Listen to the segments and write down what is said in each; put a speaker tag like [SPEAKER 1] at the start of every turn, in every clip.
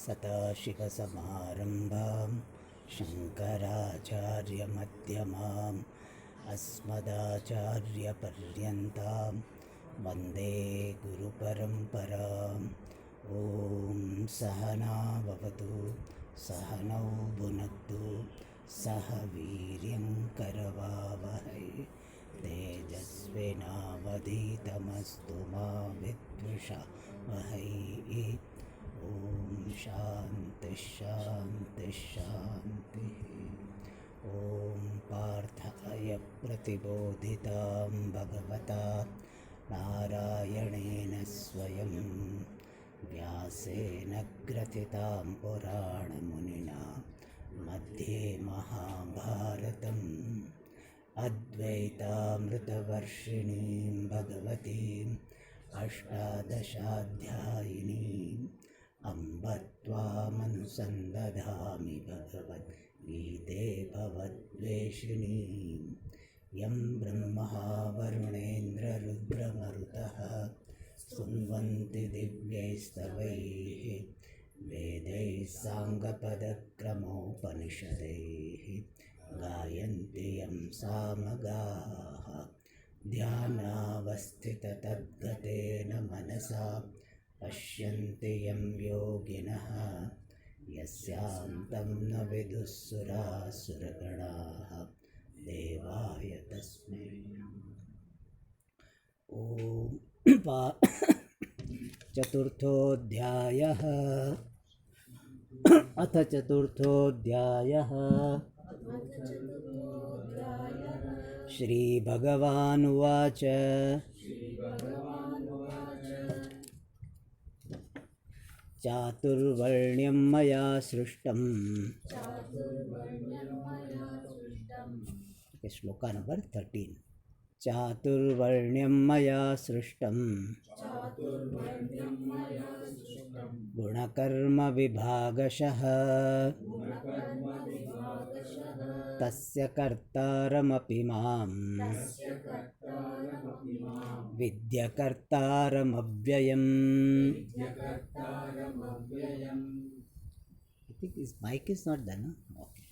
[SPEAKER 1] सदाशिवसमारम्भां शङ्कराचार्यमध्यमाम् अस्मदाचार्यपर्यन्तां वन्दे गुरुपरम्पराम्। ॐ सहना भवतु, सहनौ भुनक्तु, सह वीर्यं करवावहै, तेजस्विनावधीतमस्तु मा विद्विषावहै। ॐ शान्ति शान्ति शान्तिः। ॐ पार्थाय प्रतिबोधितां भगवता नारायणेन स्वयं व्यासेन ग्रथितां पुराणमुनिना मध्ये महाभारतम् अद्वैतामृतवर्षिणीं भगवतीम् अष्टादशाध्यायिनीम् अम्ब त्वामनुसन्दधामि भगवद्गीते भवद्वेषिणीं यं ब्रह्मा वरुणेन्द्ररुद्रमरुतः स्तुवन्ति दिव्यैस्तवैः वेदैः साङ्गपदक्रमोपनिषदैः गायन्ति यं सामगाः ध्यानावस्थिततद्गतेन मनसा पश्यन्ति यं योगिनः यस्यान्तं न विदुःसुरासुरगणाः देवाय तस्मै ॐ चतुर्थोऽध्यायः। अथ चतुर्थोऽध्यायः। श्रीभगवानुवाच चातुर्वर्ण्यं मया सृष्टं। श्लोका नंबर 13। चातुर्वर्ण्यं मया सृष्टं गुणकर्म विभागशः तस्य कर्तारमपि मां विद्यकर्तारमव्ययम्। I think his mic is not done. Okay.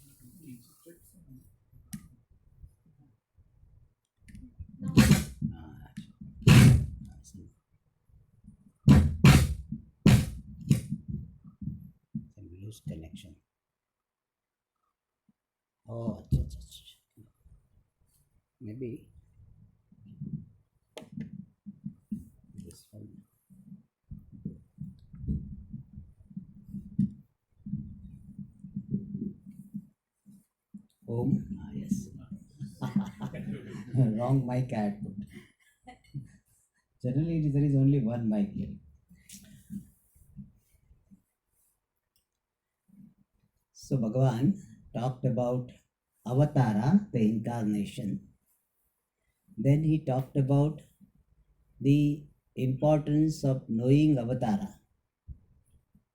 [SPEAKER 1] Then we lose connection. Oh, maybe this one. Yes. Wrong mic I had put. Generally there is only one mic here. So Bhagavan talked about avatara, the incarnation. Then he talked about the importance of knowing avatara.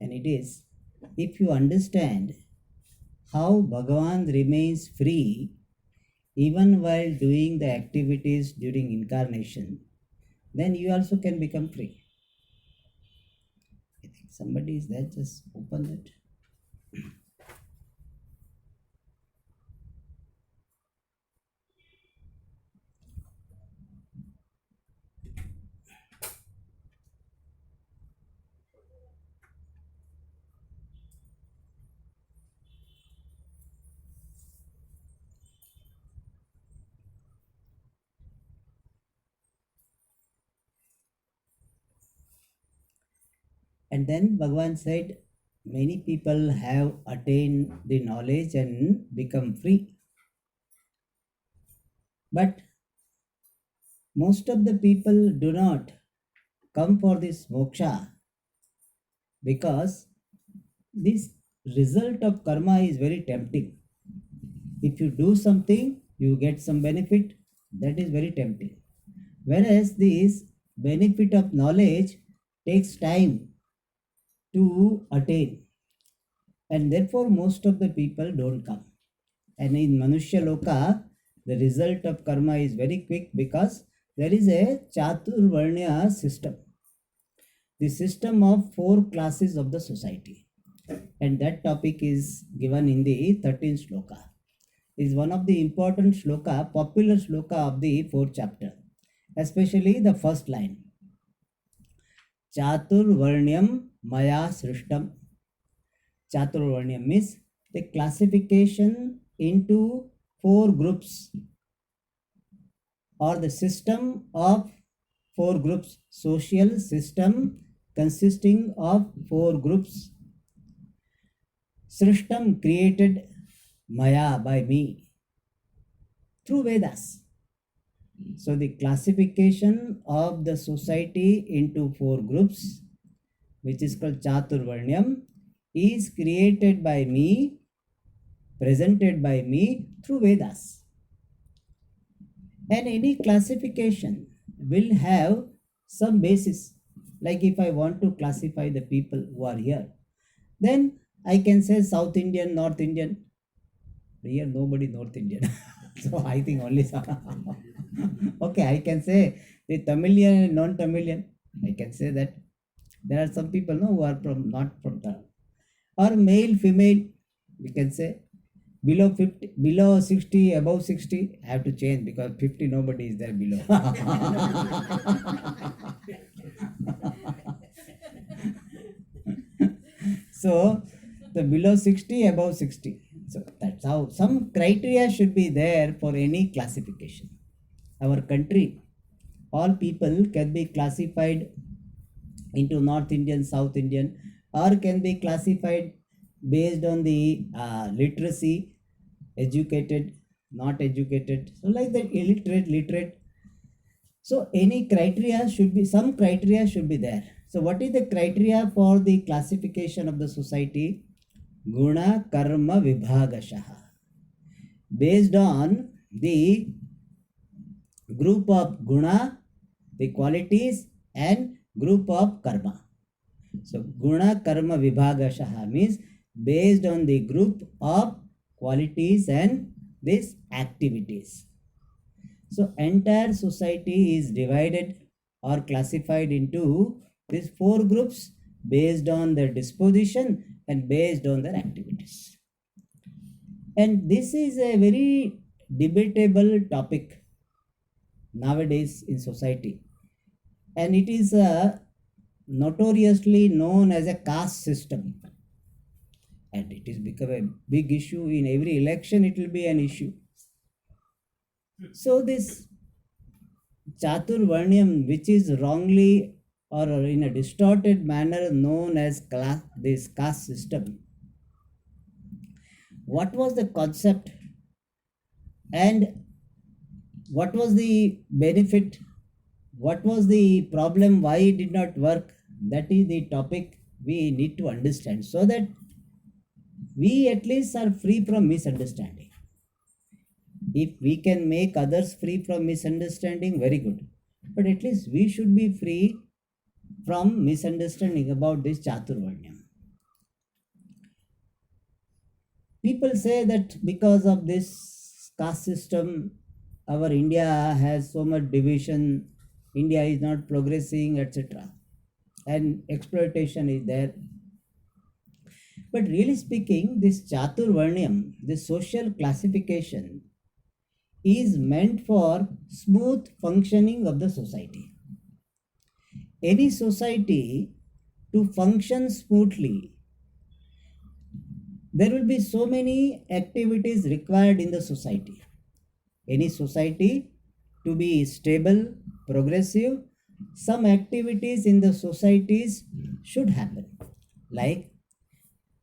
[SPEAKER 1] And it is, if you understand how Bhagavan remains free even while doing the activities during incarnation, then you also can become free. I think somebody is there, just open it. And then Bhagavan said, many people have attained the knowledge and become free. But most of the people do not come for this moksha because this result of karma is very tempting. If you do something, you get some benefit, that is very tempting. Whereas this benefit of knowledge takes time to attain, and therefore most of the people don't come. And in Manushya Loka, the result of karma is very quick because there is a Chaturvarnya system, the system of 4 classes of the society. and that topic is given in the 13th shloka. Is one of the important shloka, popular shloka of the fourth chapter, especially the first line. Chaturvarnyam maya srishtam. Chaturvarnyam means the classification into four groups or the system of four groups, social system consisting of four groups. Srishtam created maya by me through Vedas. So the classification of the society into four groups, which is called Chaturvarnyam, is created by me, presented by me through Vedas. And any classification will have some basis. Like if I want to classify the people who are here, then I can say South Indian, North Indian. Here nobody North Indian. So I think only okay, I can say the Tamilian and non-Tamilian. I can say that there are some people no, who are from not from the or male, female, we can say below 50, below 60, above 60. I have to change because 50 nobody is there below. So the below 60, above 60. So that's how some criteria should be there for any classification. Our country, all people can be classified into North Indian, South Indian, or can be classified based on the literacy, educated, not educated. So like that, illiterate, literate. So any criteria should be, some criteria should be there. So what is the criteria for the classification of the society? Guna karma vibhagashaha. Based on the group of guna, the qualities, and group of karma. So guna karma vibhagashaha means based on the group of qualities and these activities. So entire society is divided or classified into these four groups based on their disposition and based on their activities. And this is a very debatable topic nowadays in society. And it is notoriously known as a caste system. And it has become a big issue in every election, it will be an issue. So this Chaturvarnyam, which is wrongly or in a distorted manner known as this caste system, what was the concept and what was the benefit, what was the problem, why it did not work? That is the topic we need to understand so that we at least are free from misunderstanding. If we can make others free from misunderstanding, very good. But at least we should be free from misunderstanding about this Chaturvarnyam. People say that because of this caste system, our India has so much division, India is not progressing, etc. And exploitation is there. But really speaking, this Chaturvarnyam, this social classification, is meant for smooth functioning of the society. Any society to function smoothly, there will be so many activities required in the society. Any society to be stable, progressive, some activities in the societies should happen. Like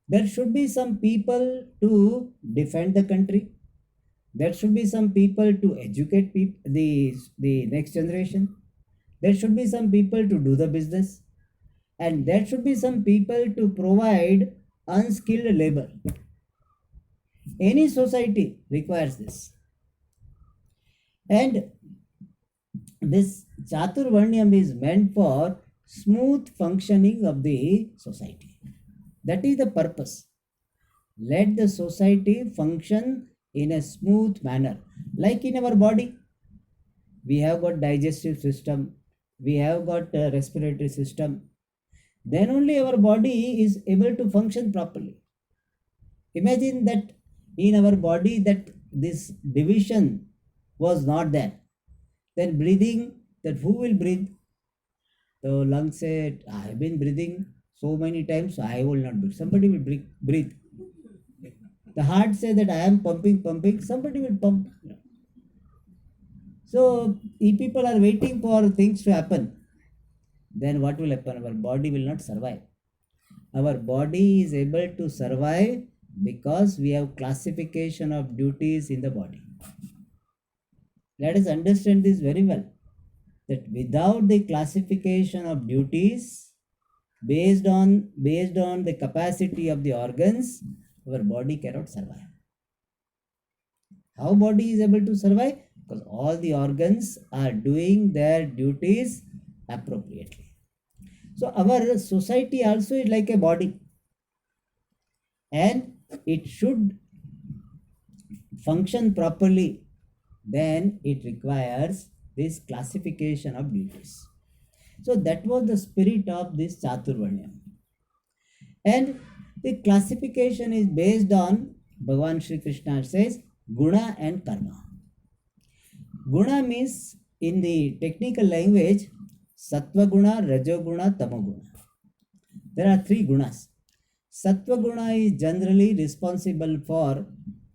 [SPEAKER 1] there should be some people to defend the country. There should be some people to educate the next generation. There should be some people to do the business. And there should be some people to provide unskilled labor. Any society requires this. And this Chaturvarnyam is meant for smooth functioning of the society. That is the purpose. Let the society function in a smooth manner. Like in our body, we have got digestive system, we have got a respiratory system. then only our body is able to function properly. Imagine that in our body that this division was not there. Then breathing, that who will breathe? The lungs said, I have been breathing so many times, I will not breathe. Somebody will breathe. The heart says that I am pumping, somebody will pump. So if people are waiting for things to happen, then what will happen? Our body will not survive. Our body is able to survive because we have classification of duties in the body. Let us understand this very well, that without the classification of duties based on the capacity of the organs, our body cannot survive. How body is able to survive? Because all the organs are doing their duties appropriately. So our society also is like a body, and it should function properly. Then it requires this classification of duties. So that was the spirit of this Chaturvarnyam. And the classification is based on, Bhagavan Sri Krishna says, guna and karma. Guna means, in the technical language, sattva guna, rajo guna, tamo guna. There are three gunas. Sattva guna is generally responsible for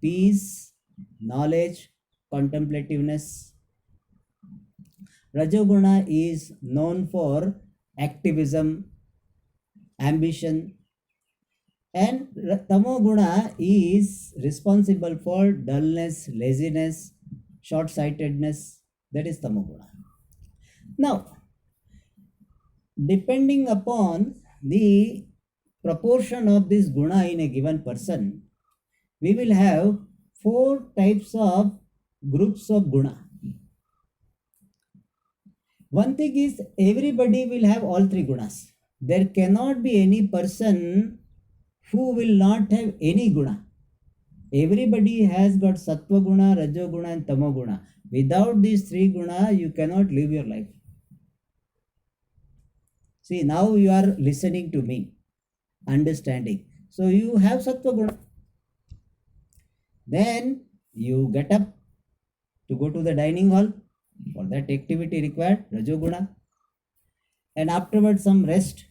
[SPEAKER 1] peace, knowledge, contemplativeness. Rajoguna is known for activism, ambition, and Tamoguna is responsible for dullness, laziness, short-sightedness. That is Tamoguna. Now, depending upon the proportion of this guna in a given person, we will have four types of groups of guna. One thing is, everybody will have all three gunas. There cannot be any person who will not have any guna. Everybody has got sattva guna, rajo guna, and tamo guna. Without these three guna, you cannot live your life. See, now you are listening to me, understanding. So you have sattva guna. Then you get up to go to the dining hall. For that activity required rajoguna, and afterwards some rest.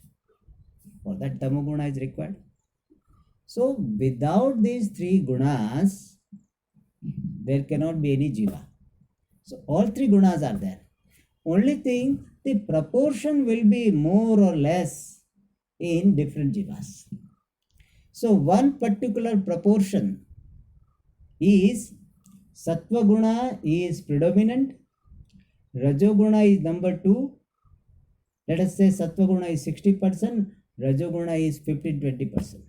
[SPEAKER 1] For that tamoguna is required. So without these three gunas, there cannot be any jiva. So all three gunas are there. Only thing, the proportion will be more or less in different jivas. So one particular proportion is sattva guna is predominant, rajoguna is number 2. Let us say sattva guna is 60%, rajoguna is 15-20%,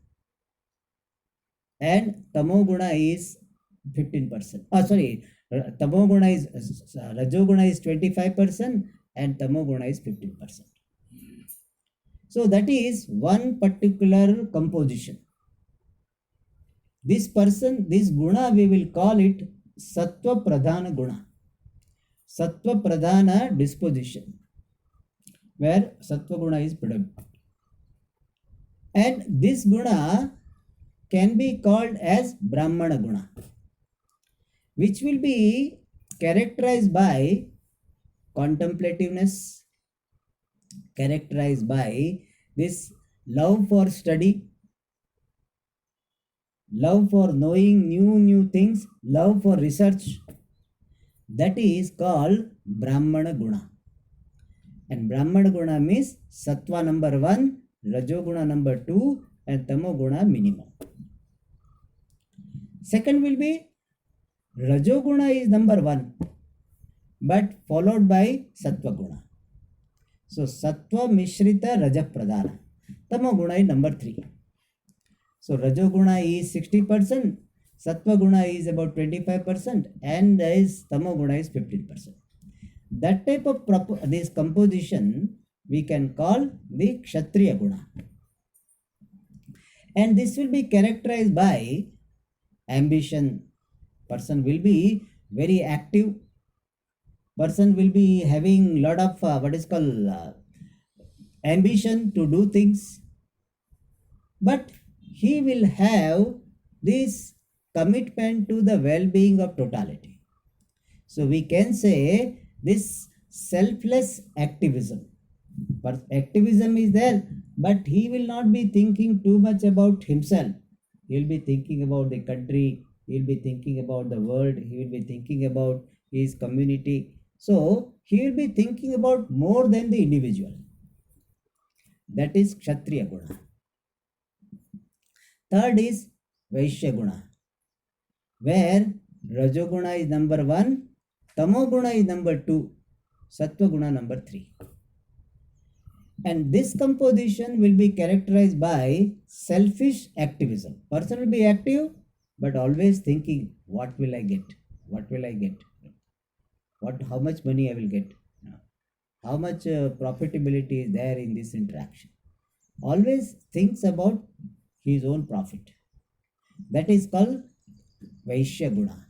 [SPEAKER 1] and tamo guna is 15%. Tamo guna is rajoguna is 25% and tamo guna is 15%. So that is one particular composition. This guna, we will call it sattva pradhana guna. Sattva pradhana disposition, where sattva guna is predominant. And this guna can be called as brahmana guna, which will be characterized by contemplativeness, characterized by this love for study, love for knowing new things, love for research. That is called brahmana guna. And brahmana guna means sattva number 1, rajoguna number 2, and tamo guna minimum. Second will be rajoguna is number 1, but followed by sattva guna. So sattva mishrita raja pradhana. Tamo guna is number 3. So rajoguna is 60%, sattva guna is about 25%, and tamo guna is 15%. That type of this composition we can call the kshatriya guna. And this will be characterized by ambition. Person will be very active. Person will be having lot of what is called ambition to do things, but he will have this commitment to the well-being of totality. So we can say this selfless activism. But activism is there, but he will not be thinking too much about himself. He'll be thinking about the country, he'll be thinking about the world, he will be thinking about his community. So he will be thinking about more than the individual. That is Kshatriya Guna. Third is Vaishya Guna, where Rajoguna is number 1, Tamoguna is number 2, Sattva Guna number 3. And this composition will be characterized by selfish activism. Person will be active, but always thinking, what will I get? What will I get? How much money I will get? How much profitability is there in this interaction? Always thinks about his own profit. That is called Vaishya Guna.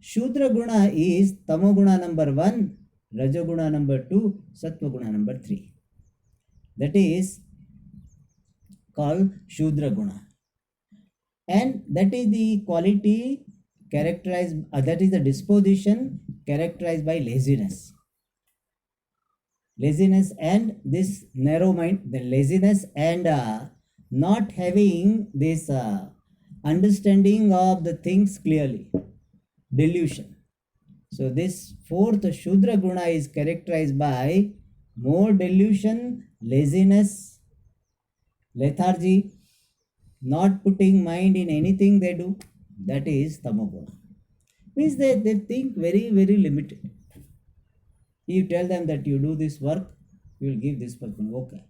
[SPEAKER 1] Shudra Guna is Tamoguna number 1, Rajoguna number 2, Sattva Guna number 3. That is called Shudra Guna. And that is the quality characterized, that is the disposition characterized by laziness. Laziness and this narrow mind, the laziness and not having this understanding of the things clearly, delusion. So this fourth Shudra Guna is characterized by more delusion, laziness, lethargy, not putting mind in anything they do. That is Tamoguna. Means they think very, very limited. You tell them that you do this work, you will give this person, okay.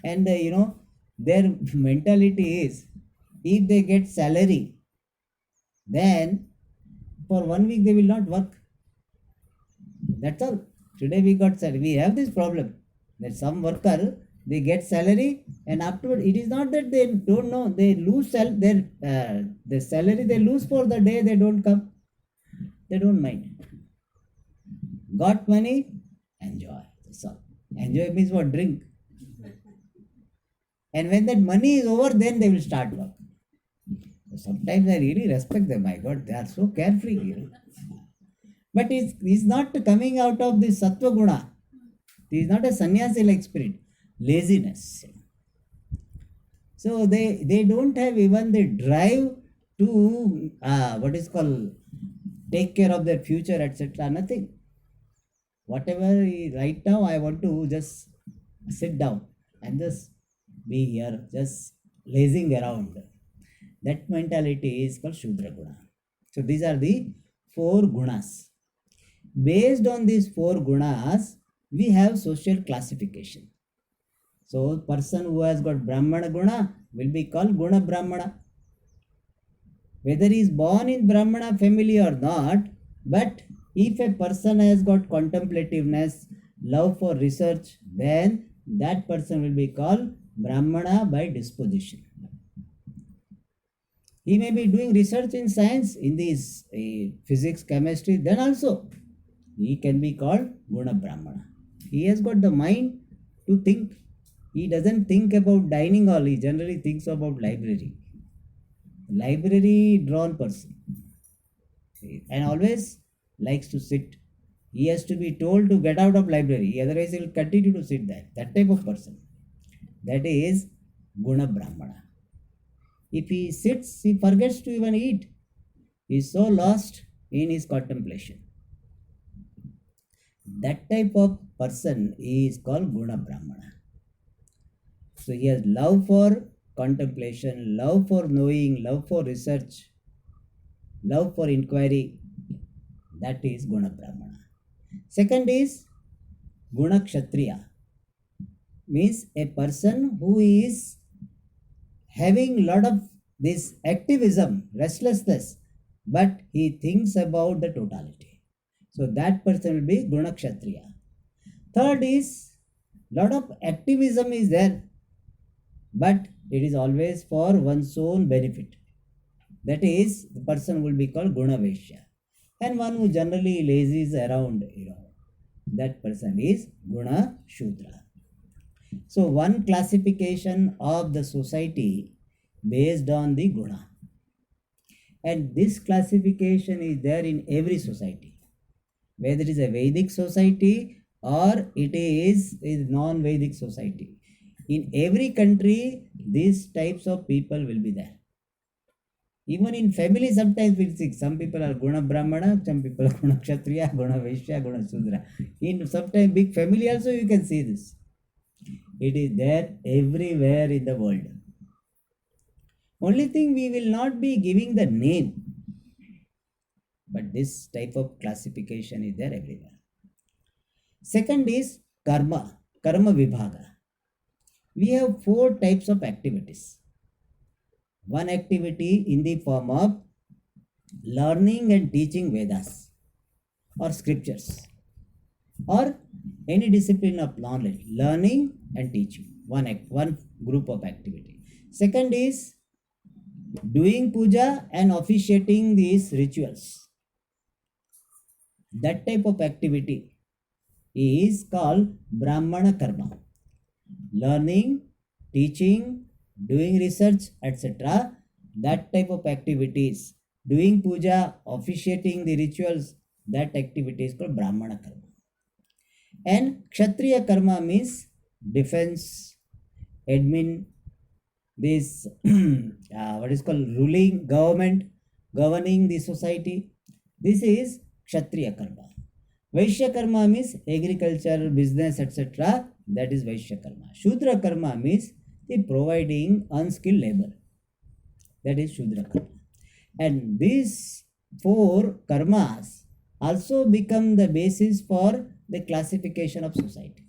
[SPEAKER 1] And their mentality is, if they get salary, then for 1 week they will not work. That's all. Today we got salary. We have this problem that some worker, they get salary, and afterward it is not that they don't know, they lose their salary they lose for the day they don't come. They don't mind. Got money, enjoy. That's all. Enjoy means what? Drink. And when that money is over, then they will start work. Sometimes I really respect them. My God, they are so carefree. But it's not coming out of the Sattva Guna. He is not a sannyasi like spirit. Laziness. So they don't have even the drive to what is called take care of their future, etc. Nothing. Whatever right now, I want to just sit down and just be here, just lazing around. That mentality is called Shudra Guna. So these are the 4 gunas. Based on these 4 gunas, we have social classification. So person who has got Brahmana Guna will be called Guna Brahmana. Whether he is born in Brahmana family or not, but if a person has got contemplativeness, love for research, then that person will be called Brahmana by disposition. He may be doing research in science, in this physics, chemistry, then also he can be called Guna Brahmana. He has got the mind to think. He doesn't think about dining hall, he generally thinks about library. Library drawn person. And always likes to sit. He has to be told to get out of library, otherwise he will continue to sit there. That type of person. That is Guna Brahmana. If he sits, he forgets to even eat. He is so lost in his contemplation. That type of person is called Guna Brahmana. So he has love for contemplation, love for knowing, love for research, love for inquiry. That is Guna Brahmana. Second is Guna Kshatriya. Means a person who is having lot of this activism, restlessness, but he thinks about the totality. So that person will be Guna Kshatriya. Third is lot of activism is there, but it is always for one's own benefit. That is, the person will be called Guna Vaishya. And one who generally lazes around, that person is Guna Shudra. So one classification of the society based on the guna. And this classification is there in every society, whether it is a Vedic society or it is a non-Vedic society. In every country, these types of people will be there. Even in family, sometimes we'll see some people are Guna Brahmana, some people are Guna Kshatriya, Guna Vaishya, Guna Sudra. In sometimes big family also you can see this. It is there everywhere in the world. Only thing we will not be giving the name, but this type of classification is there everywhere. Second is karma, karma vibhaga. We have four types of activities. One activity in the form of learning and teaching Vedas or scriptures or any discipline of knowledge, learning and teaching. One group of activity. Second is doing puja and officiating these rituals. That type of activity is called Brahmana karma. Learning, teaching, doing research, etc. That type of activities, doing puja, officiating the rituals, that activity is called Brahmana karma. And Kshatriya karma means defense, admin, this what is called ruling government, governing the society. This is Kshatriya karma. Vaishya karma means agriculture, business, etc. That is Vaishya karma. Shudra karma means the providing unskilled labor. That is Shudra karma. And these four karmas also become the basis for the classification of society.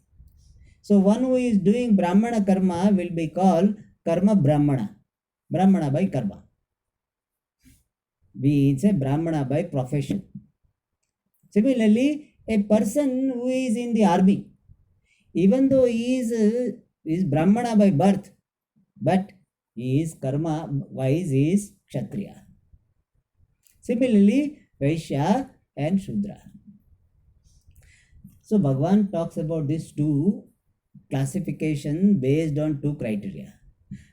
[SPEAKER 1] So one who is doing Brahmana karma will be called Karma Brahmana. Brahmana by karma. We say Brahmana by profession. Similarly, a person who is in the army, even though he is Brahmana by birth, but he is karma wise is Kshatriya. Similarly, Vaishya and Shudra. So Bhagavan talks about these two classification based on two criteria.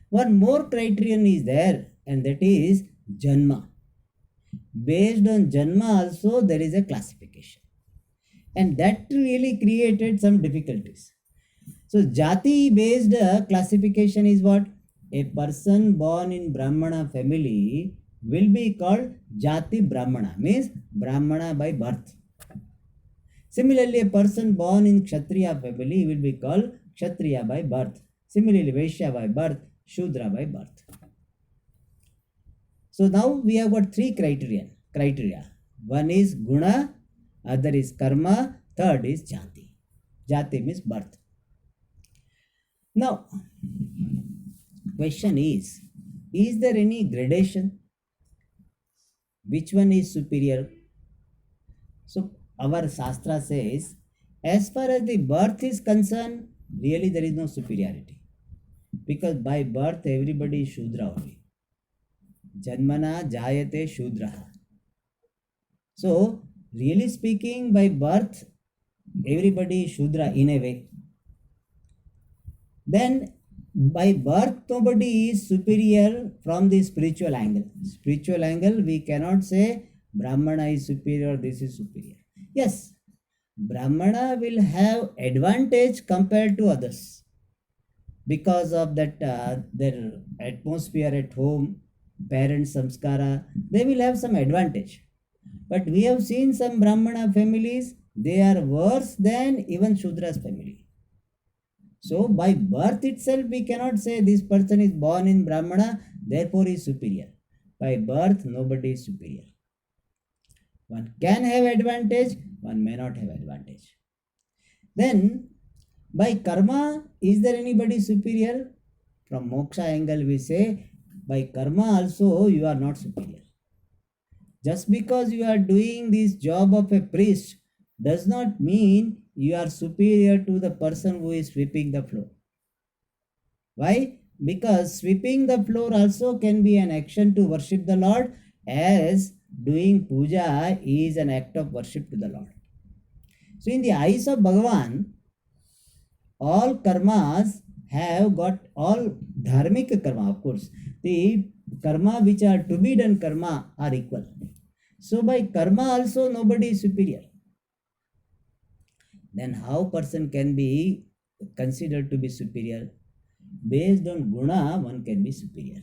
[SPEAKER 1] One more criterion is there, and that is Janma. Based on Janma also there is a classification. And that really created some difficulties. So Jati based classification is what? A person born in Brahmana family will be called Jati Brahmana, means Brahmana by birth. Similarly, a person born in Kshatriya family will be called Kshatriya by birth. Similarly, Vaishya by birth, Shudra by birth. So now we have got three criteria. One is Guna, other is Karma, third is Jati. Jati means birth. Now, question is there any gradation? Which one is superior? So our Shastra says, as far as the birth is concerned, really there is no superiority. Because by birth everybody is Shudra only. Janmana Jayate Shudraha. So, really speaking, by birth everybody is Shudra in a way. Then by birth nobody is superior from the spiritual angle. Spiritual angle we cannot say Brahmana is superior, this is superior. Yes, Brahmana will have advantage compared to others because of that their atmosphere at home, parents samskara, they will have some advantage. But we have seen some Brahmana families, they are worse than even Shudra's family. So by birth itself we cannot say this person is born in Brahmana, therefore is superior. By birth nobody is superior. One can have advantage, one may not have advantage. Then by karma, is there anybody superior? From moksha angle we say, by karma also you are not superior. Just because you are doing this job of a priest does not mean you are superior to the person who is sweeping the floor. Why? Because sweeping the floor also can be an action to worship the Lord, as doing puja is an act of worship to the Lord. So in the eyes of Bhagavan, all karmas have got all dharmic karma, of course. The karma which are to be done karma are equal. So by karma also nobody is superior. Then how person can be considered to be superior? Based on guna, one can be superior.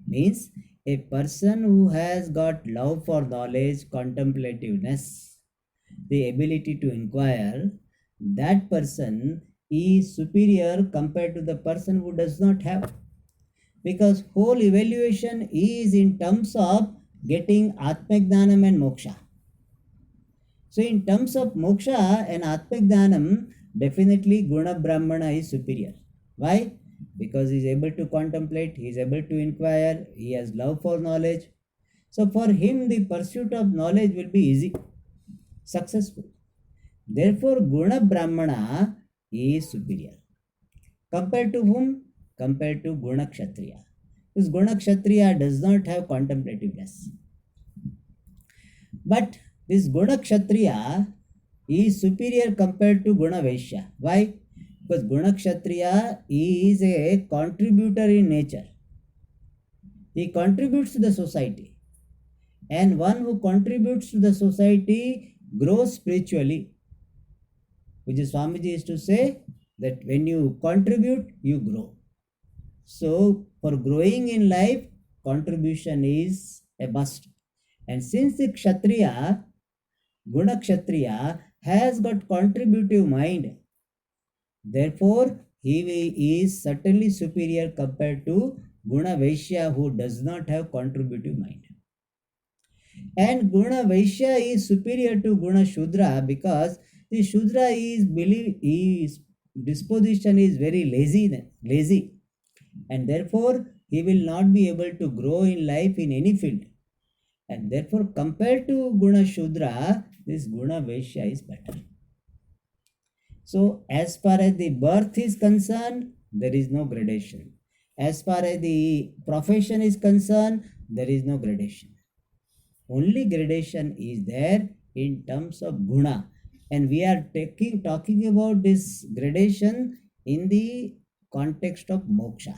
[SPEAKER 1] Means a person who has got love for knowledge, contemplativeness, the ability to inquire, that person is superior compared to the person who does not have. Because whole evaluation is in terms of getting Atmagnanam and Moksha. So in terms of Moksha and Atmagnanam, definitely Guna Brahmana is superior. Why? Because he is able to contemplate, he is able to inquire, he has love for knowledge. So for him, the pursuit of knowledge will be easy, successful. Therefore, Guna Brahmana is superior. Compared to whom? Compared to Guna Kshatriya. Because Guna Kshatriya does not have contemplativeness. But this Guna Kshatriya is superior compared to Guna Vaishya. Why? Because Guna Kshatriya is a contributor in nature. He contributes to the society. And one who contributes to the society grows spiritually. Which is Swamiji is to say that when you contribute, you grow. So for growing in life, contribution is a must. And since the Kshatriya, Guna Kshatriya, has got contributive mind, therefore he is certainly superior compared to Guna Vaishya who does not have contributive mind. And Guna Vaishya is superior to Guna Shudra because the Shudra is his disposition is very lazy, and therefore he will not be able to grow in life in any field. And therefore, compared to Guna Shudra, this Guna Vaishya is better. So, as far as the birth is concerned, there is no gradation. As far as the profession is concerned, there is no gradation. Only gradation is there in terms of guna. And we are talking about this gradation in the context of moksha.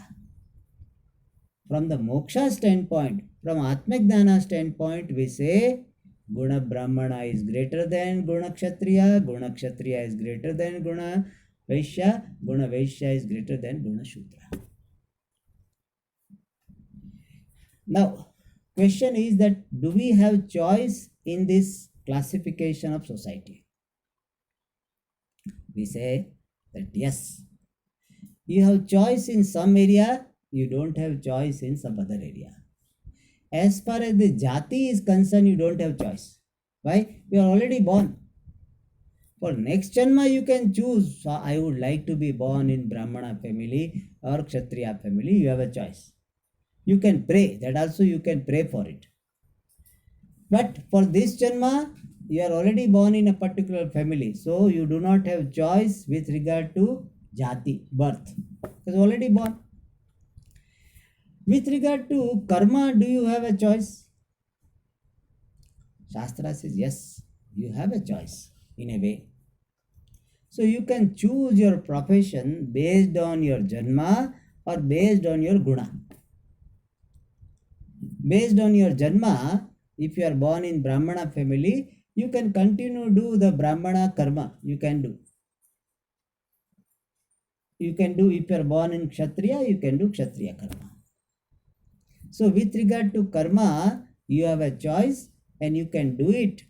[SPEAKER 1] From the moksha standpoint, from Atmagnana standpoint, we say Guna Brahmana is greater than Guna Kshatriya, Guna Kshatriya is greater than Guna Vaishya is greater than Guna Shudra. Now, question is that do we have choice in this classification of society? We say that yes, you have choice in some area, you don't have choice in some other area. As far as the jati is concerned, you don't have choice. Why? You are already born. For next janma, you can choose. So I would like to be born in Brahmana family or Kshatriya family. You have a choice. You can pray. That also you can pray for it. But for this janma, you are already born in a particular family. So you do not have choice with regard to jati, birth. Because already born. With regard to karma, do you have a choice? Shastra says yes, you have a choice in a way. So you can choose your profession based on your janma or based on your guna. Based on your janma, if you are born in Brahmana family, you can continue do the Brahmana karma. You can do. If you are born in Kshatriya, you can do Kshatriya karma. So with regard to karma, you have a choice and you can do it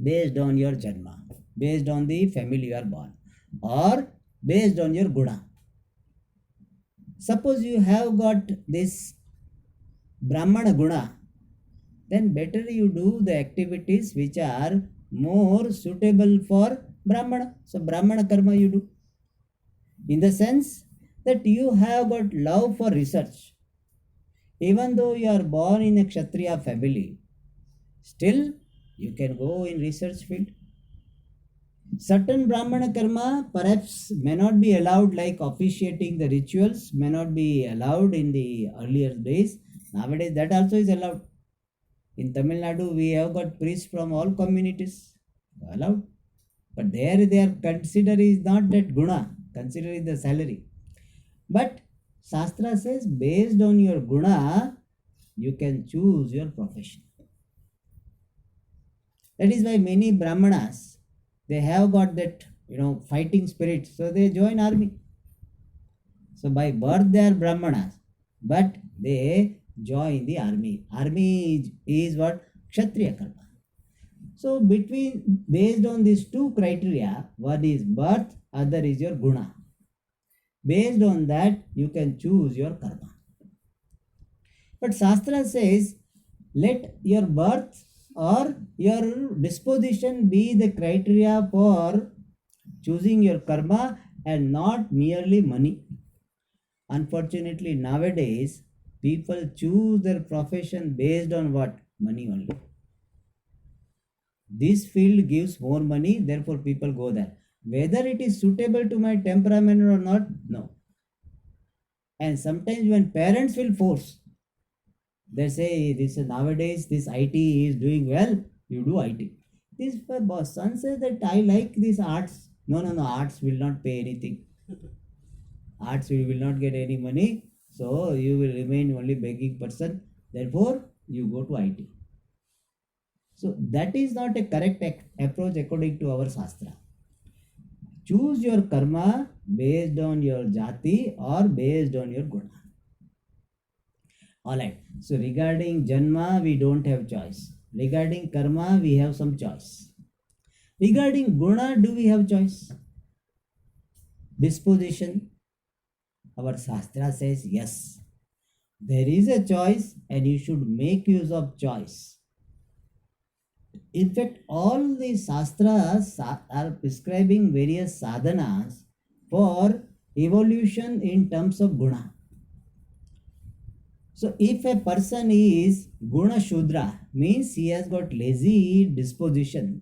[SPEAKER 1] based on your janma, based on the family you are born, or based on your guna. Suppose you have got this Brahmana guna, then better you do the activities which are more suitable for Brahmana. So Brahmana karma you do. In the sense that you have got love for research. Even though you are born in a Kshatriya family, still you can go in research field. Certain Brahmana karma perhaps may not be allowed, like officiating the rituals may not be allowed in the earlier days. Nowadays that also is allowed. In Tamil Nadu we have got priests from all communities allowed. But there they are consider is not that guna, consider is the salary. But Shastra says based on your guna, you can choose your profession. That is why many Brahmanas, they have got that, fighting spirit. So they join army. So by birth they are Brahmanas, but they join the army. Army is what? Kshatriya karma. So between based on these two criteria, one is birth, other is your guna. Based on that, you can choose your karma. But Shastra says, let your birth or your disposition be the criteria for choosing your karma and not merely money. Unfortunately, nowadays, people choose their profession based on what? Money only. This field gives more money, therefore people go there. Whether it is suitable to my temperament or not, no. And sometimes when parents will force, they say this nowadays this IT is doing well, you do IT. This boss son says that I like this arts. No, no, no, arts will not pay anything. Arts you will not get any money, so you will remain only begging person. Therefore, you go to IT. So that is not a correct approach according to our Shastra. Choose your karma based on your jati or based on your guna. Alright. So regarding janma, we don't have choice. Regarding karma, we have some choice. Regarding guna, do we have choice? Disposition. Our Shastra says yes. There is a choice and you should make use of choice. In fact, all the Shastras are prescribing various sadhanas for evolution in terms of guna. So if a person is guna shudra, means he has got lazy disposition.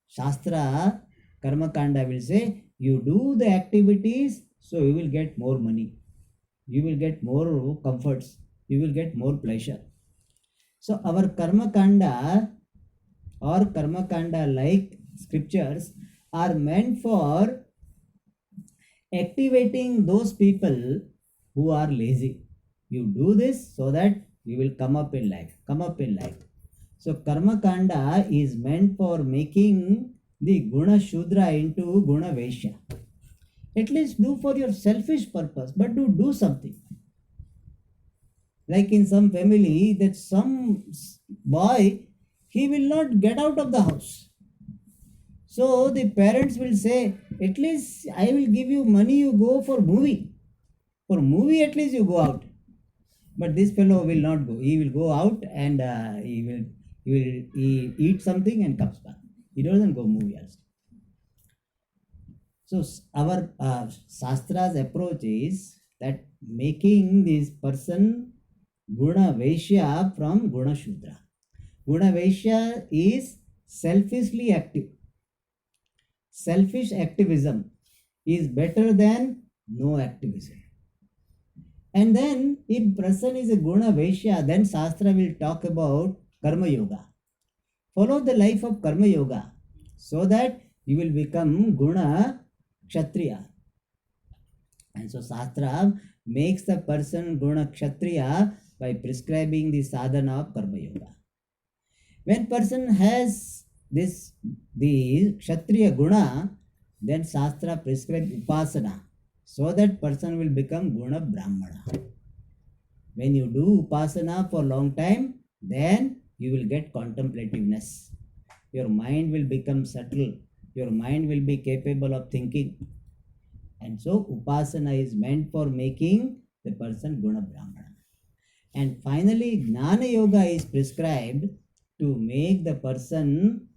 [SPEAKER 1] Shastra, Karma Kanda will say, you do the activities, so you will get more money. You will get more comforts. You will get more pleasure. So our Karma Kanda or Karma Kanda like scriptures are meant for activating those people who are lazy. You do this so that you will come up in life. Come up in life. So Karma Kanda is meant for making the Guna Shudra into Guna Vaishya. At least do for your selfish purpose, but do something. Like in some family, that some boy, he will not get out of the house. So the parents will say, at least I will give you money, you go for movie. For movie, at least you go out. But this fellow will not go. He will go out and he eat something and comes back. He doesn't go movie also. So our Shastra's approach is that making this person Guna Vaishya from Guna Shudra. Guna Vaishya is selfishly active. Selfish activism is better than no activism. And then if person is a Guna Vaishya, then Shastra will talk about Karma Yoga. Follow the life of Karma Yoga so that you will become Guna Kshatriya. And so Shastra makes the person Guna Kshatriya by prescribing the sadhana of Karma Yoga. When person has the Kshatriya Guna, then Shastra prescribes Upasana so that person will become Guna Brahmana. When you do Upasana for long time, then you will get contemplativeness. Your mind will become subtle. Your mind will be capable of thinking. And so Upasana is meant for making the person Guna Brahmana. And finally, Gnana Yoga is prescribed to make the person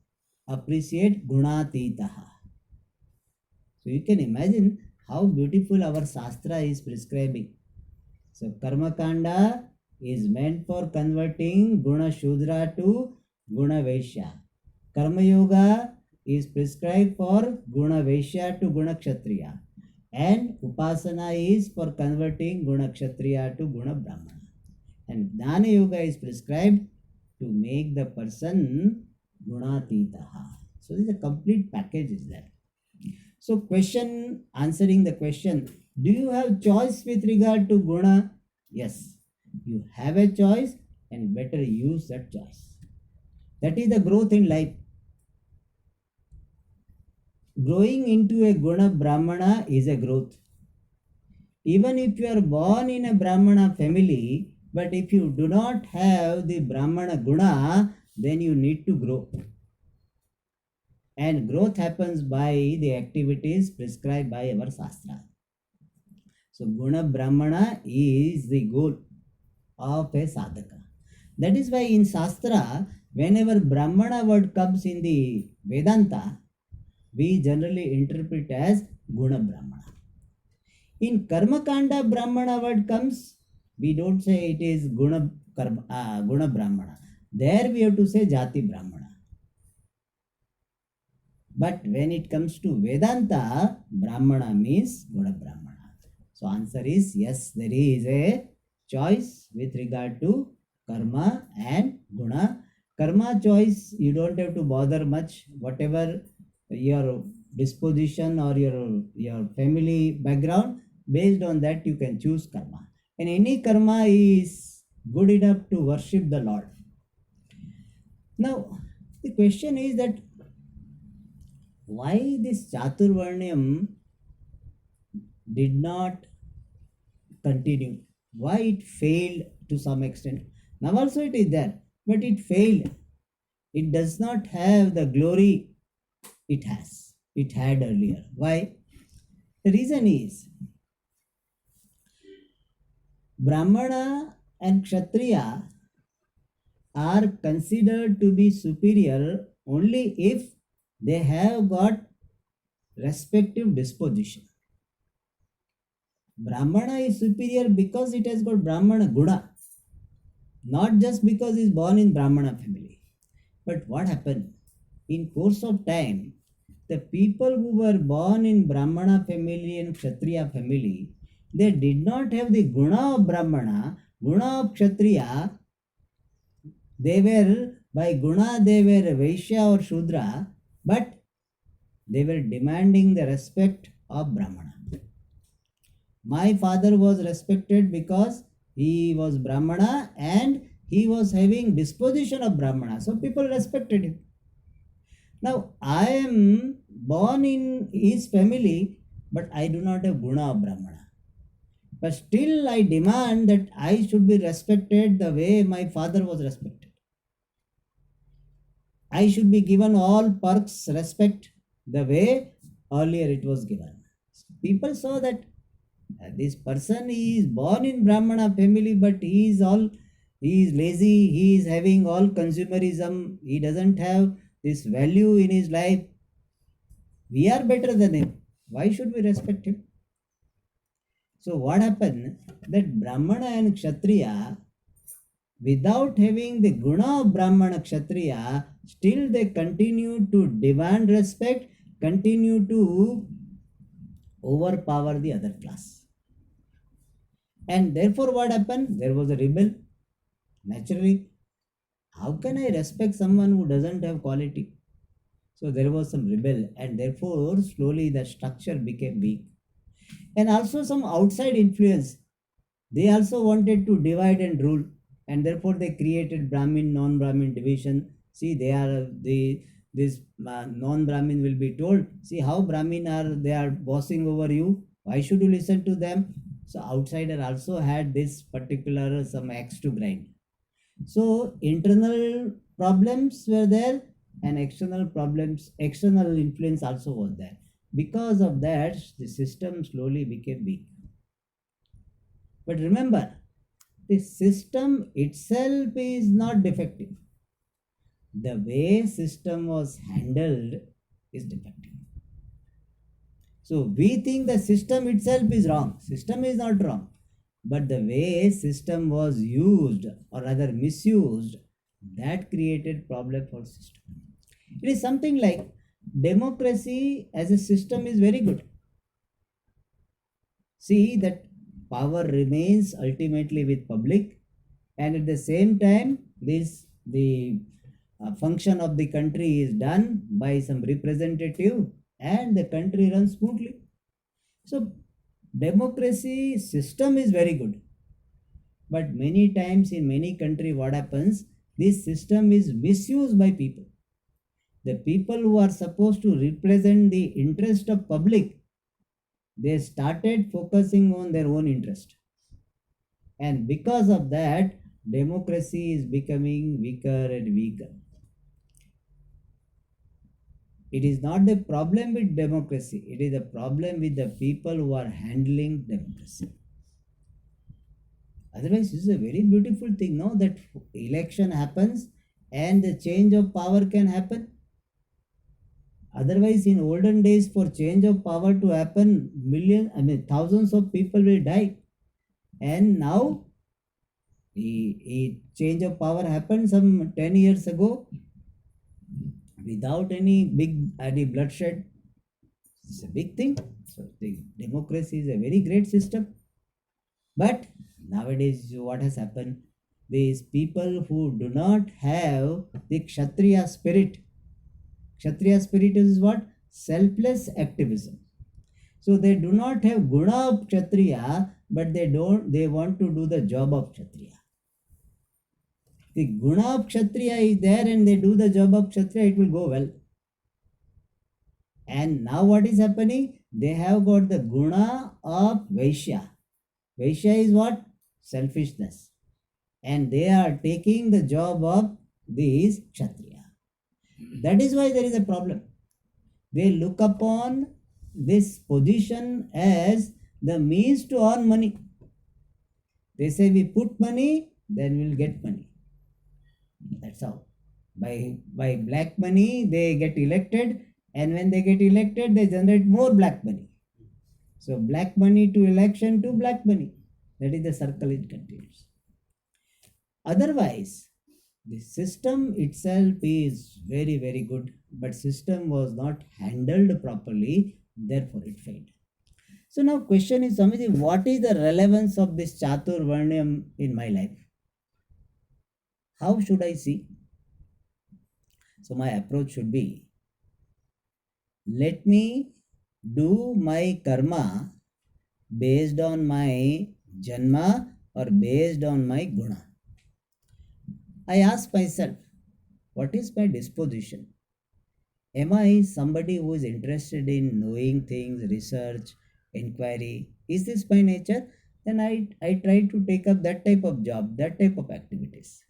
[SPEAKER 1] appreciate Gunatitaha. So you can imagine how beautiful our Shastra is prescribing. So Karma Kanda is meant for converting Guna Shudra to Guna Vaishya. Karma Yoga is prescribed for Guna Vaishya to Guna Kshatriya. And Upasana is for converting Guna Kshatriya to Guna Brahmana. And Gnana Yoga is prescribed to make the person Gunatitaha. So this is a complete package is there. So question, answering the question, do you have choice with regard to guna? Yes, you have a choice and better use that choice. That is the growth in life. Growing into a guna brahmana is a growth. Even if you are born in a brahmana family, but if you do not have the brahmana guna, then you need to grow. And growth happens by the activities prescribed by our Shastra. So Guna Brahmana is the goal of a sadhaka. That is why in Shastra, whenever Brahmana word comes in the Vedanta, we generally interpret as Guna Brahmana. In Karma Kanda Brahmana word comes, we don't say it is Guna Brahmana. There we have to say Jati Brahmana. But when it comes to Vedanta, Brahmana means Guna Brahmana. So answer is yes, there is a choice with regard to karma and guna. Karma choice, you don't have to bother much. Whatever your disposition or your family background, based on that you can choose karma. And any karma is good enough to worship the Lord. Now, the question is that why this Chaturvarnyam did not continue? Why it failed to some extent? Now also it is there, but it failed. It does not have the glory it had earlier. Why? The reason is Brahmana and Kshatriya are considered to be superior only if they have got respective disposition. Brahmana is superior because it has got Brahmana Guna, not just because he is born in Brahmana family. But what happened? In course of time, the people who were born in Brahmana family and Kshatriya family, they did not have the Guna of Brahmana, Guna of Kshatriya. They were, by Guna, they were Vaishya or Shudra, but they were demanding the respect of Brahmana. My father was respected because he was Brahmana and he was having disposition of Brahmana. So people respected him. Now I am born in his family, but I do not have Guna of Brahmana. But still I demand that I should be respected the way my father was respected. I should be given all perks, respect the way earlier it was given. People saw that this person is born in Brahmana family, but he is lazy, he is having all consumerism, he doesn't have this value in his life. We are better than him. Why should we respect him? So what happened that Brahmana and Kshatriya, without having the guna of Brahmana Kshatriya, still they continue to demand respect, continue to overpower the other class. And therefore, what happened? There was a rebel. Naturally, how can I respect someone who doesn't have quality? So there was some rebel, and therefore, slowly the structure became weak. And also, some outside influence. They also wanted to divide and rule, and therefore, they created Brahmin, non Brahmin division. See, this non Brahmin will be told, see how Brahmin they are bossing over you. Why should you listen to them? So outsider also had this particular some axe to grind. So internal problems were there and external problems, external influence also was there. Because of that, the system slowly became weak. But remember, the system itself is not defective. The way system was handled is defective. So we think the system itself is wrong. System is not wrong. But the way system was used or rather misused, that created problem for system. It is something like democracy as a system is very good. See that power remains ultimately with public, and at the same time this the function of the country is done by some representative and the country runs smoothly. So democracy system is very good, but many times in many country what happens, this system is misused by people. The people who are supposed to represent the interest of public, they started focusing on their own interest, and because of that democracy is becoming weaker and weaker. It is not the problem with democracy, it is a problem with the people who are handling democracy. Otherwise, this is a very beautiful thing, no? That election happens and the change of power can happen. Otherwise, in olden days, for change of power to happen, thousands of people will die. And now, a change of power happened some 10 years ago without any bloodshed. It's a big thing. So, the democracy is a very great system. But nowadays, what has happened? These people who do not have the Kshatriya spirit. Kshatriya spirit is what? Selfless activism. So they do not have guna of Kshatriya, but they want to do the job of Kshatriya. The guna of Kshatriya is there and they do the job of Kshatriya, it will go well. And now what is happening? They have got the guna of Vaishya. Vaishya is what? Selfishness. And they are taking the job of these Kshatriya. That is why there is a problem. They look upon this position as the means to earn money. They say we put money, then we'll get money. That's how. By black money, they get elected, and when they get elected, they generate more black money. So black money to election to black money. That is the circle it continues. Otherwise, the system itself is very, very good, but system was not handled properly, therefore it failed. So now question is, Swamiji, what is the relevance of this Chatur Varnyam in my life? How should I see? So my approach should be, let me do my karma based on my janma or based on my guna. I ask myself, what is my disposition? Am I somebody who is interested in knowing things, research, inquiry? Is this my nature? Then I try to take up that type of job, that type of activities.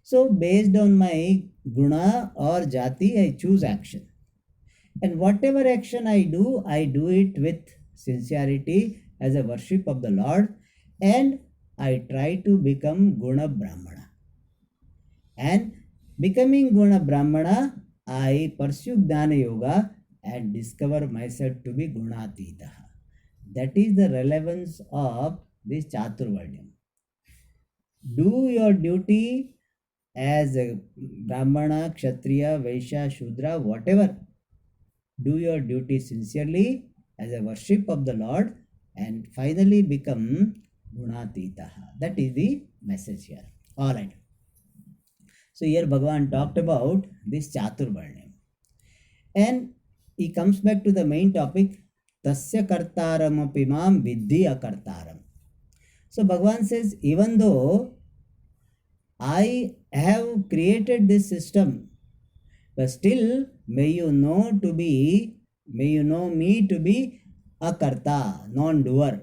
[SPEAKER 1] So based on my guna or jati, I choose action. And whatever action I do it with sincerity as a worship of the Lord, and I try to become Guna Brahmana. And becoming Guna Brahmana, I pursue Jnana Yoga and discover myself to be Gunatita. That is the relevance of this Chaturvarnyam. Do your duty as a Brahmana, Kshatriya, Vaishya, Shudra, whatever. Do your duty sincerely as a worship of the Lord and finally become Gunatita. That is the message here. Alright. So here Bhagavan talked about this Chaturvarnyam. And he comes back to the main topic, Tasya Kartaram Apimam Vidhi Akartaram. So Bhagavan says, even though I have created this system, but still may you know me to be akarta, non-doer.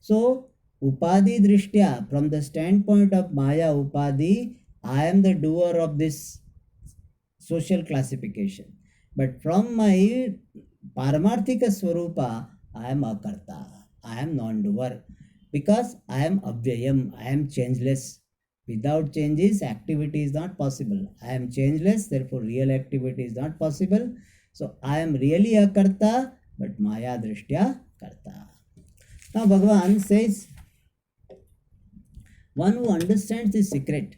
[SPEAKER 1] So Upadi Drishtya, from the standpoint of Maya Upadi, I am the doer of this social classification. But from my Paramarthika Swarupa, I am akarta, I am non-doer. Because I am Abhyayam, I am changeless. Without changes, activity is not possible. I am changeless, therefore real activity is not possible. So I am really a karta, but Maya Drishtya karta. Now Bhagavan says, one who understands the secret,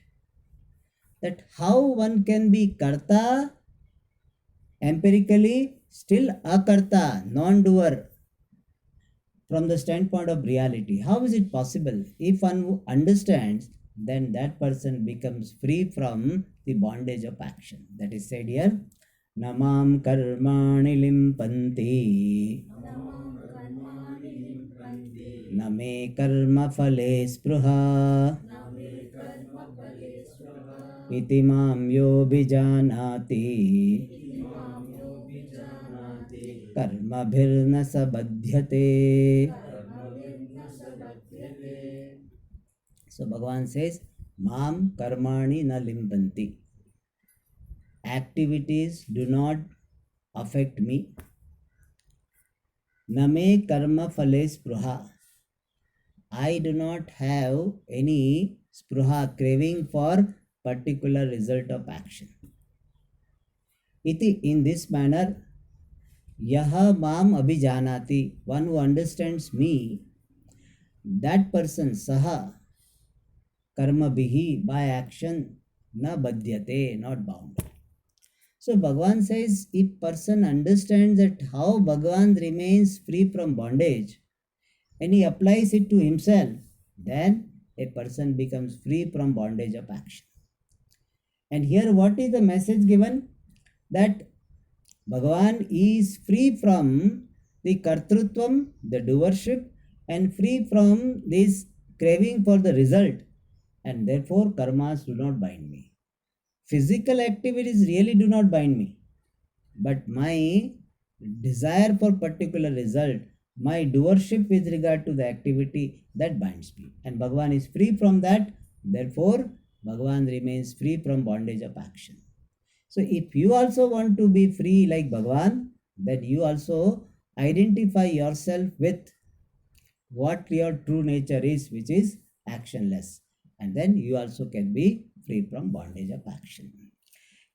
[SPEAKER 1] that how one can be karta empirically, still a karta, non-doer, from the standpoint of reality. How is it possible? If one understands, then that person becomes free from the bondage of action. That is said here. Namam karmani limpanti name karma phale spruha iti mam yo bijanati karma bhirna sabadhyate. So Bhagavan says, Mam karmani na limpanti. Activities do not affect me. Name karma phale spruha. I do not have any spruha, craving for particular result of action. Iti, in this manner, yaha mam abhijanati, one who understands me, that person saha karma bihi, by action, na badhyate, not bound. So Bhagavan says, if person understands that how Bhagavan remains free from bondage and he applies it to himself, then a person becomes free from bondage of action. And here what is the message given? That Bhagavan is free from the kartrutvam, the doership, and free from this craving for the result, and therefore karmas do not bind me. Physical activities really do not bind me, but my desire for particular result, my doership with regard to the activity, that binds me. And Bhagavan is free from that, therefore Bhagavan remains free from bondage of action. So if you also want to be free like Bhagavan, then you also identify yourself with what your true nature is, which is actionless. And then you also can be free from bondage of action.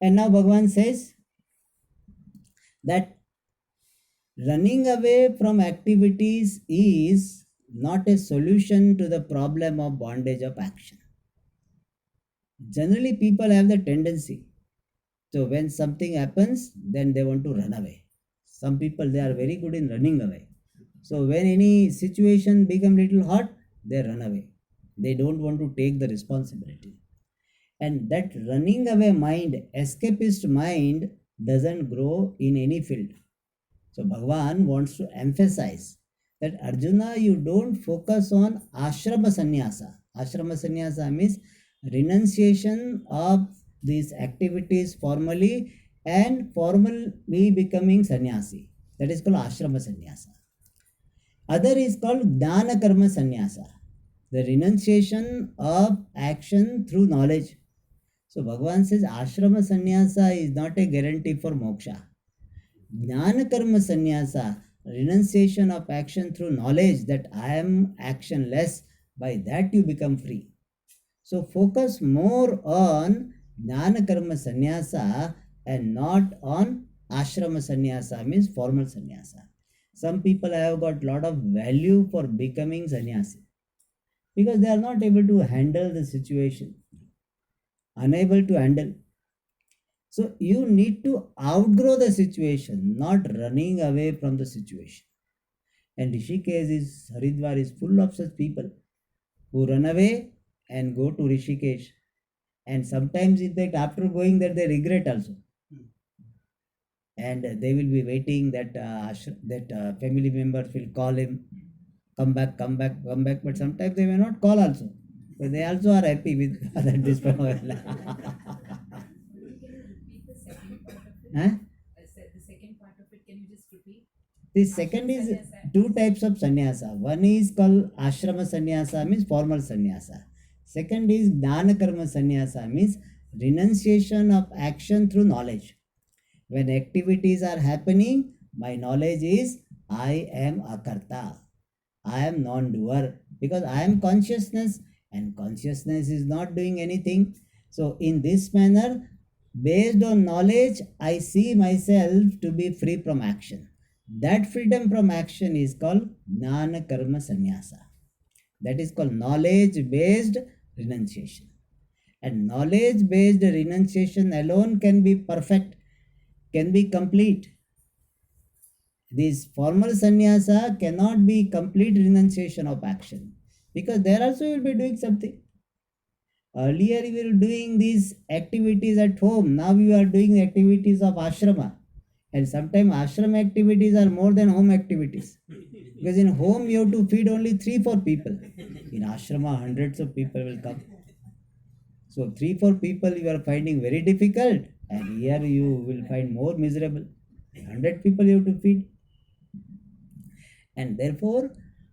[SPEAKER 1] And now Bhagavan says that running away from activities is not a solution to the problem of bondage of action. Generally, people have the tendency. So when something happens, then they want to run away. Some people, they are very good in running away. So when any situation become little hot, they run away. They don't want to take the responsibility. And that running away mind, escapist mind, doesn't grow in any field. So Bhagavan wants to emphasize that Arjuna, you don't focus on ashrama sannyasa. Ashrama sannyasa means renunciation of these activities formally and formally becoming sannyasi. That is called ashrama sannyasa. Other is called dana karma sannyasa, the renunciation of action through knowledge. So Bhagavan says ashrama sannyasa is not a guarantee for moksha. Jnana karma sannyasa, renunciation of action through knowledge that I am actionless, by that you become free. So focus more on jnana karma sannyasa and not on ashrama sannyasa, means formal sannyasa. Some people have got lot of value for becoming sannyasi because they are not able to handle the situation, unable to handle. So you need to outgrow the situation, not running away from the situation. And Haridwar is full of such people who run away and go to Rishikesh. And sometimes in fact after going there they regret also. And they will be waiting that family members will call him, come back, come back, come back. But sometimes they may not call also. But they also are happy with that this Huh?
[SPEAKER 2] The second part of it, can you just repeat?
[SPEAKER 1] The second is two types of sannyasa. One is called ashrama sannyasa, means formal sannyasa. Second is dana karma sannyasa, means renunciation of action through knowledge. When activities are happening, my knowledge is I am akarta. I am non-doer because I am consciousness and consciousness is not doing anything. So in this manner, based on knowledge, I see myself to be free from action. That freedom from action is called Jnana Karma Sannyasa. That is called knowledge-based renunciation. And knowledge-based renunciation alone can be perfect, can be complete. This formal sannyasa cannot be complete renunciation of action because there also you will be doing something. Earlier you were doing these activities at home. Now you are doing activities of ashrama. And sometimes ashram activities are more than home activities. Because in home you have to feed only 3-4 people. In ashrama, hundreds of people will come. So 3-4 people you are finding very difficult, and here you will find more miserable. 100 people you have to feed. And therefore,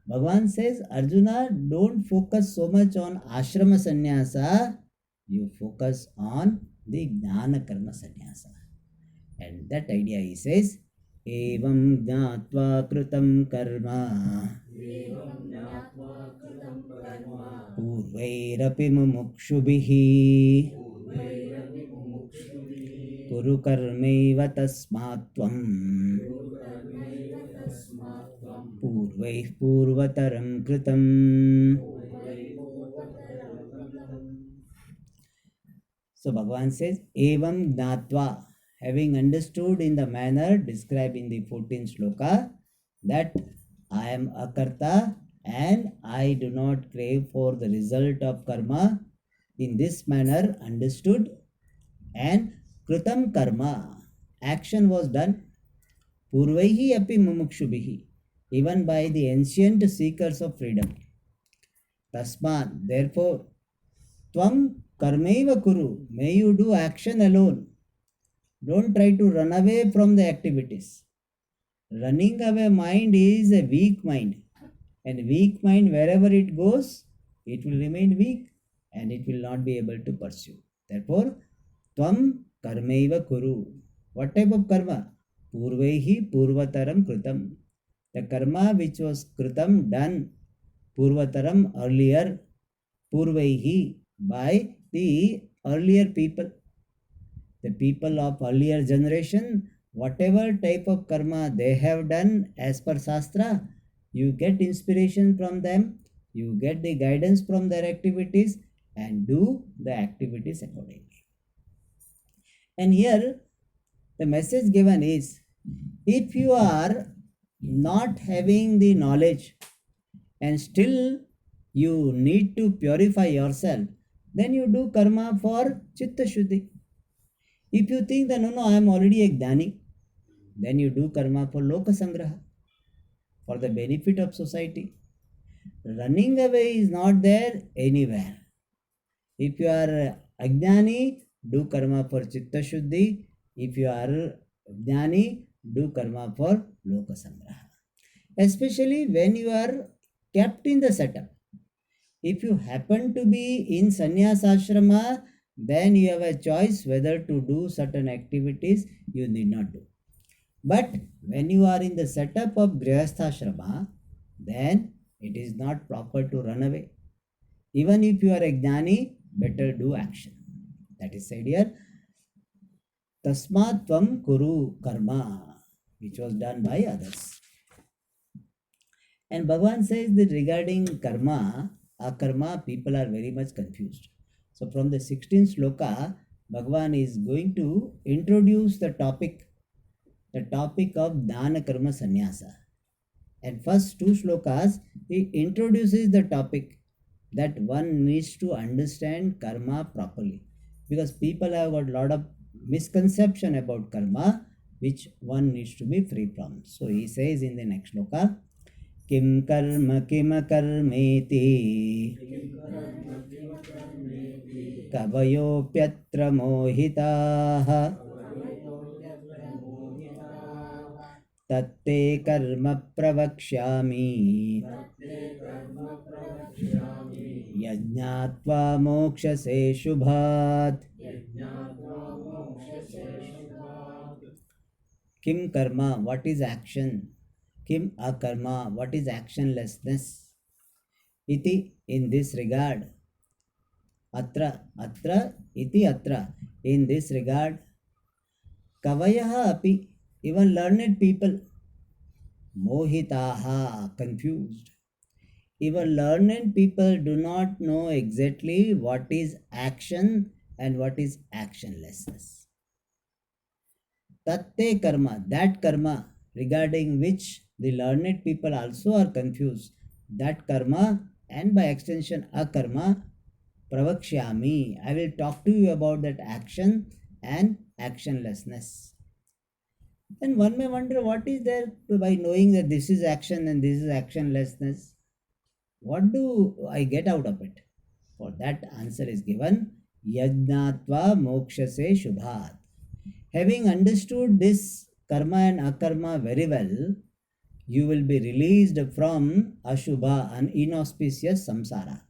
[SPEAKER 1] Bhagavan says, Arjuna, don't focus so much on ashrama sannyasa, you focus on the jnana karma sannyasa. And that idea he says, Evam jnatva kritam karma पूर्वैरपि मुमुक्षुभिः कुरु कर्मैव तस्मात् त्वं पूर्वैः पूर्वतरं कृतम्. So Bhagavan says, Evam Gnatva, having understood in the manner described in the 14th shloka, that I am Akarta and I do not crave for the result of karma, in this manner understood, and Kritam Karma, action was done, Purvaihi api mumukshubhihi, even by the ancient seekers of freedom. Tasmat, therefore, Tvam karmaiva kuru, may you do action alone. Don't try to run away from the activities. Running away mind is a weak mind. And weak mind, wherever it goes, it will remain weak and it will not be able to pursue. Therefore, Tvam karmaiva kuru. What type of karma? Purvaihi purvataram kritam. The karma which was kritam, done, purvataram, earlier, purvaihi, by the earlier people. The people of earlier generation, whatever type of karma they have done as per Shastra, you get inspiration from them, you get the guidance from their activities and do the activities accordingly. And here the message given is, if you are not having the knowledge and still you need to purify yourself, then you do karma for Chitta Shuddhi. If you think that no, I am already a Jnani, then you do karma for Loka Sangraha, for the benefit of society. Running away is not there anywhere. If you are Ajnani, do karma for Chitta Shuddhi. If you are Jnani, do karma for Loka Sangraha. Especially when you are kept in the setup. If you happen to be in sannyas ashrama, then you have a choice whether to do certain activities you need not do. But when you are in the setup of grihastha ashrama, then it is not proper to run away. Even if you are a jnani, better do action. That is said here, tasmat tvam kuru karma, which was done by others. And Bhagavan says that regarding karma, akarma, people are very much confused. So from the 16th sloka, Bhagavan is going to introduce the topic of dana karma sannyasa. And first 2 slokas, he introduces the topic that one needs to understand karma properly. Because people have got a lot of misconception about karma, which one needs to be free from. So he says in the next sloka, Kim karma kima karmeti kavayopyatra mohitaha tatte karma pravakshyami yajnatva mokshase shubhat. Kim karma, what is action? Kim akarma, what is actionlessness? Iti, in this regard. Atra, iti atra, in this regard. Kavayaha api, even learned people. Mohitaha, confused. Even learned people do not know exactly what is action and what is actionlessness. Tatte karma, that karma regarding which the learned people also are confused, that karma and by extension akarma, Pravakshyami. I will talk to you about that action and actionlessness. Then one may wonder what is there by knowing that this is action and this is actionlessness. What do I get out of it? For that answer is given Yajnatva mokshase shubhat. Having understood this karma and akarma very well, you will be released from ashubha, an inauspicious samsara.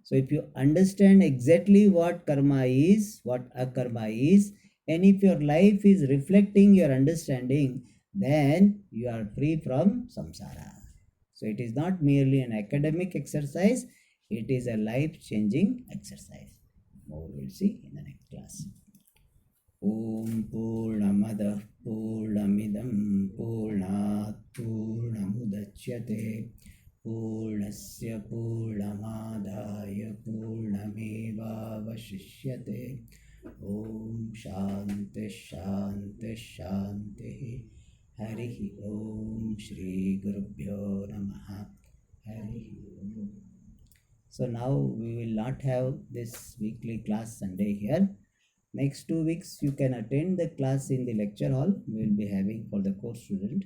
[SPEAKER 1] So if you understand exactly what karma is, what akarma is, and if your life is reflecting your understanding, then you are free from samsara. So it is not merely an academic exercise, it is a life-changing exercise. More we'll see in the next class. Om Purnamada Purnamidam Purnat Purnamudachyate Purnasya Purnamadaya Purnamevavashishyate. Om Shanti Shanti Shanti. Hari Om Shri Gurubhyo Namaha. Hari Om. So now we will not have this weekly class Sunday here. Next 2 weeks you can attend the class in the lecture hall we will be having for the course student,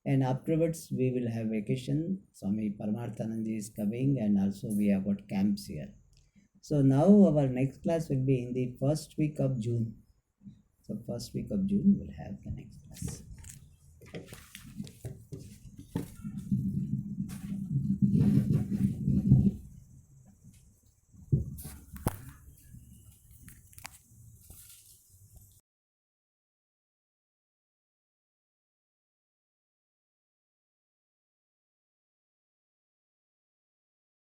[SPEAKER 1] and afterwards we will have vacation. Swami Paramarthananji is coming, and also we have got camps here. So now our next class will be in the first week of June. So first week of June we'll have the next class.